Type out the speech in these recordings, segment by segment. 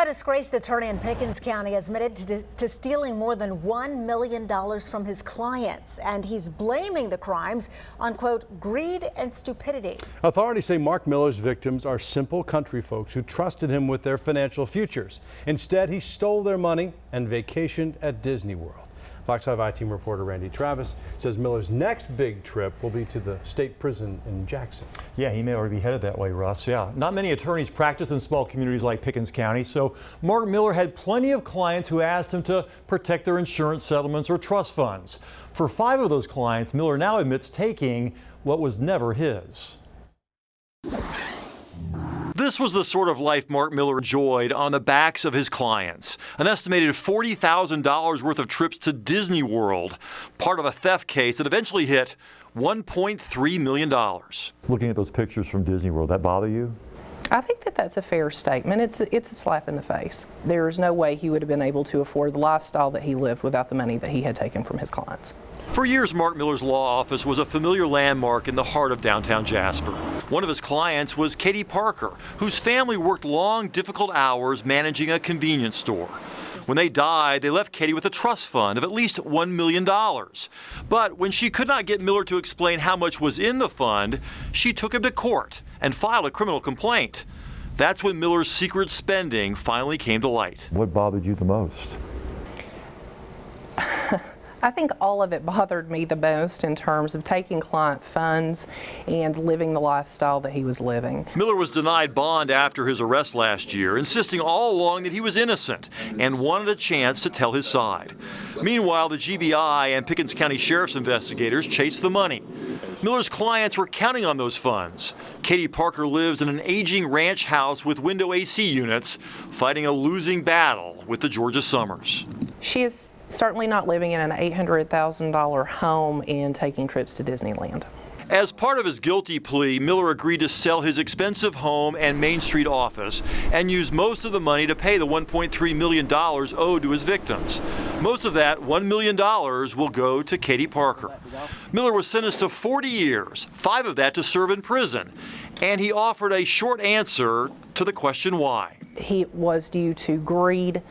A disgraced attorney in Pickens County has admitted to stealing more than $1 million from his clients, and he's blaming the crimes on, quote, greed and stupidity. Authorities say Mark Miller's victims are simple country folks who trusted him with their financial futures. Instead, he stole their money and vacationed at Disney World. Fox 5 I-Team reporter Randy Travis says Miller's next big trip will be to the state prison in Jackson. Yeah, he may already be headed that way, Russ. Yeah, not many attorneys practice in small communities like Pickens County, so Mark Miller had plenty of clients who asked him to protect their insurance settlements or trust funds. For 5 of those clients, Miller now admits taking what was never his. This was the sort of life Mark Miller enjoyed on the backs of his clients. An estimated $40,000 worth of trips to Disney World, part of a theft case that eventually hit $1.3 million. Looking at those pictures from Disney World, that bother you? I think that that's a fair statement. It's a slap in the face. There's no way he would have been able to afford the lifestyle that he lived without the money that he had taken from his clients. For years, Mark Miller's law office was a familiar landmark in the heart of downtown Jasper. One of his clients was Katie Parker, whose family worked long, difficult hours managing a convenience store. When they died, they left Katie with a trust fund of at least $1 million. But when she could not get Miller to explain how much was in the fund, she took him to court and filed a criminal complaint. That's when Miller's secret spending finally came to light. What bothered you the most? I think all of it bothered me the most in terms of taking client funds and living the lifestyle that he was living. Miller was denied bond after his arrest last year, insisting all along that he was innocent and wanted a chance to tell his side. Meanwhile, the GBI and Pickens County Sheriff's investigators chased the money. Miller's clients were counting on those funds. Katie Parker lives in an aging ranch house with window AC units, fighting a losing battle with the Georgia summers. She is certainly not living in an $800,000 home and taking trips to Disneyland. As part of his guilty plea, Miller agreed to sell his expensive home and Main Street office and use most of the money to pay the $1.3 million owed to his victims. Most of that, $1 million, will go to Katie Parker. Miller was sentenced to 40 years, 5 of that to serve in prison, and he offered a short answer to the question why. He was due to greed,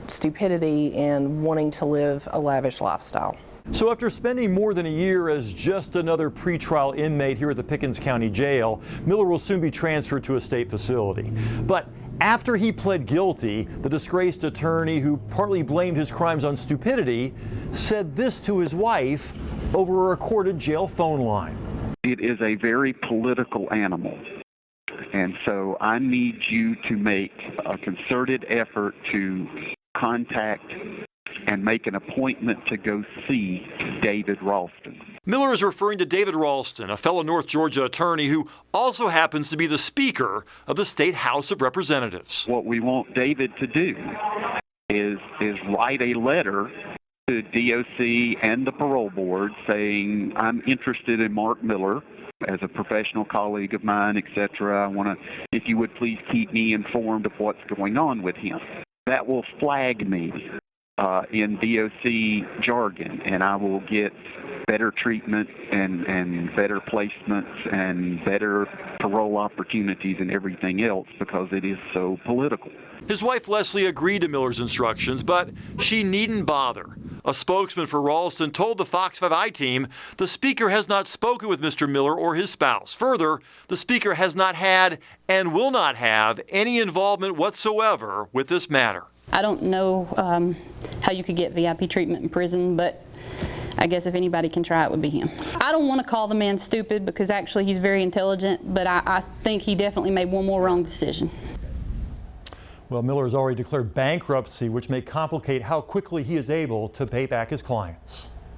stupidity, and wanting to live a lavish lifestyle. So after spending more than a year as just another pretrial inmate here at the Pickens County Jail, Miller will soon be transferred to a state facility. But after he pled guilty, the disgraced attorney who partly blamed his crimes on stupidity said this to his wife over a recorded jail phone line. It is a very political animal. And so I need you to make a concerted effort to contact and make an appointment to go see David Ralston. Miller is referring to David Ralston, a fellow North Georgia attorney who also happens to be the Speaker of the State House of Representatives. What we want David to do is write a letter to DOC and the parole board saying, I'm interested in Mark Miller as a professional colleague of mine, etc. I want to, if you would please keep me informed of what's going on with him. That will flag me in DOC jargon, and I will get better treatment and better placements and better parole opportunities and everything else because it is so political. His wife Leslie agreed to Miller's instructions, but she needn't bother. A spokesman for Ralston told the Fox 5 I-Team the Speaker has not spoken with Mr. Miller or his spouse. Further, the Speaker has not had and will not have any involvement whatsoever with this matter. I don't know how you could get VIP treatment in prison, but I guess if anybody can try, it would be him. I don't want to call the man stupid because actually he's very intelligent, but I think he definitely made one more wrong decision. Well, Miller has already declared bankruptcy, which may complicate how quickly he is able to pay back his clients.